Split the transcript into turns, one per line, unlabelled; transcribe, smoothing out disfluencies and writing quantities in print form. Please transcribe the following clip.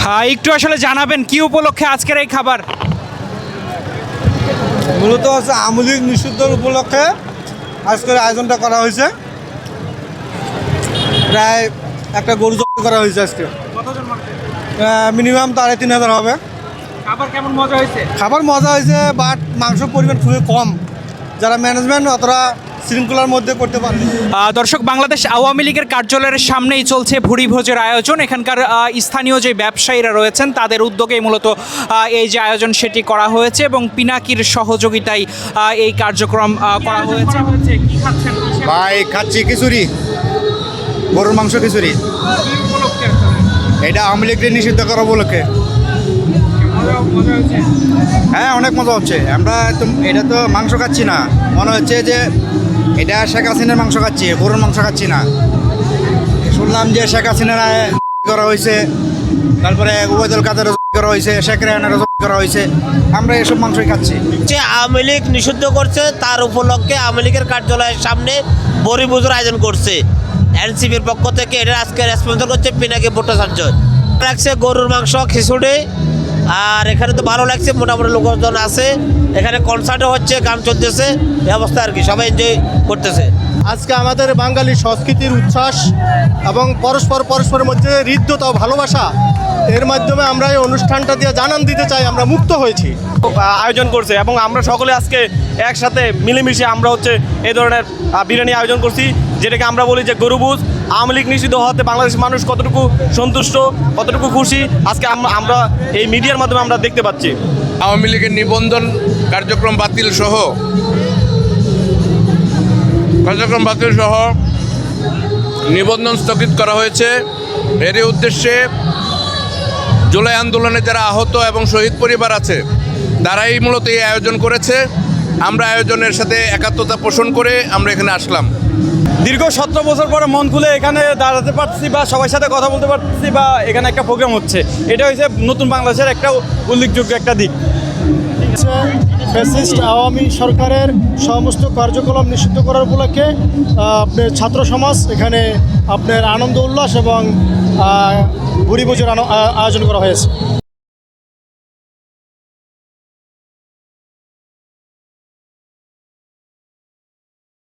হ্যাঁ, একটু আসলে জানাবেন কি উপলক্ষে আজকের এই খাবার?
মূলত হচ্ছে আমলি নিষিদ্ধর উপলক্ষে আজকের আয়োজনটা করা হয়েছে। প্রায় একটা গরু জবাই করা হয়েছে আজকে।
কতজন মানুষ?
মিনিমাম 3,500 হবে।
খাবার কেমন মজা হয়েছে?
খাবার মজা হয়েছে, বাট মাংসের পরিমাণ খুবই কম, যারা ম্যানেজমেন্ট অতটা শৃঙ্খলার মধ্যে করতে পারে।
দর্শক, বাংলাদেশ আওয়ামী লীগের কার্যালয়ের সামনেই চলছে ভুরি ভোজের আয়োজন। এখানকার স্থানীয় যে ব্যবসায়ীরা রয়েছেন তাদের উদ্যোগেই মূলত এই যে আয়োজন সেটি করা হয়েছে এবং পিনাকির সহযোগিতায় এই কার্যক্রম করা হয়েছে। কি খাচ্ছেন?
ভাই খাচ্ছি খিচুড়ি, গরুর মাংস খিচুড়ি। এটা আওয়ামী লীগকে নিষিদ্ধ করা উপলক্ষে। হ্যাঁ, অনেক মজা হচ্ছে। আমরা তো এটা তো মাংস খাচ্ছি না, মনে হচ্ছে যে এটা শেখ হাসিনার মাংস খাচ্ছি, গরুর মাংস খাচ্ছি না। শুনলাম যে শেখ হাসিনার করা হয়েছে, তারপরে ওবায়দুল কাদের করা হয়েছে, শেখ রেহানার করা হয়েছে, আমরা এসব মাংসই খাচ্ছি।
যে আওয়ামী লীগ নিষিদ্ধ করছে তার উপলক্ষে আওয়ামী লীগের কার্যালয়ের সামনে বড়ি পুজোর আয়োজন করছে এনসিপির পক্ষ থেকে। এটা আজকে স্পন্সর করছে পিনাকি ভট্টাচার্য। লাগছে গরুর মাংস, খিচুড়ি, আর এখানে তো ভালো লাগছে, মোটামুটি লোকজন আছে। এখানে কনসার্টও হচ্ছে, গান চলতেছে, ব্যবস্থা আর কি, সবাই এনজয় করতেছে।
আজকে আমাদের বাঙালি সংস্কৃতির উচ্ছ্বাস এবং পরস্পরের মধ্যে হৃদ্যতা ও ভালোবাসা, এর মাধ্যমে আমরা এই অনুষ্ঠানটা দিয়ে জানান দিতে চাই আমরা মুক্ত হয়েছি।
আয়োজন করছে এবং আমরা সকলে আজকে একসাথে মিলেমিশে আমরা হচ্ছে এই ধরনের বিরিয়ানি আয়োজন করছি, যেটাকে আমরা বলি যে গরুভোজ। আওয়ামী লীগ নিষিদ্ধ হওয়াতে বাংলাদেশের মানুষ কতটুকু সন্তুষ্ট, কতটুকু খুশি, আজকে আমরা এই মিডিয়ার মাধ্যমে আমরা দেখতে পাচ্ছি।
আওয়ামী লীগের নিবন্ধন কার্যক্রম বাতিল সহ নিবন্ধন স্থগিত করা হয়েছে। এরই উদ্দেশ্যে জুলাই আন্দোলনে যারা আহত এবং শহীদ পরিবার আছে তারাই মূলত এই আয়োজন করেছে। আমরা আয়োজনের সাথে একাত্মতা পোষণ করে আমরা এখানে আসলাম।
দীর্ঘ 17 বছর পরে মন খুলে এখানে দাঁড়াতে পারছি বা সবার সাথে কথা বলতে পারছি বা এখানে একটা প্রোগ্রাম হচ্ছে, এটা হচ্ছে নতুন বাংলাদেশের একটা উল্লেখযোগ্য একটা দিক।
ফ্যাসিস্ট আওয়ামী সরকারের সমস্ত কার্যকলাপ নিষিদ্ধ করার উপলক্ষে আপনার ছাত্র সমাজ এখানে আপনার আনন্দ উল্লাস এবং ভুরি ভোজের আয়োজন করা হয়েছে।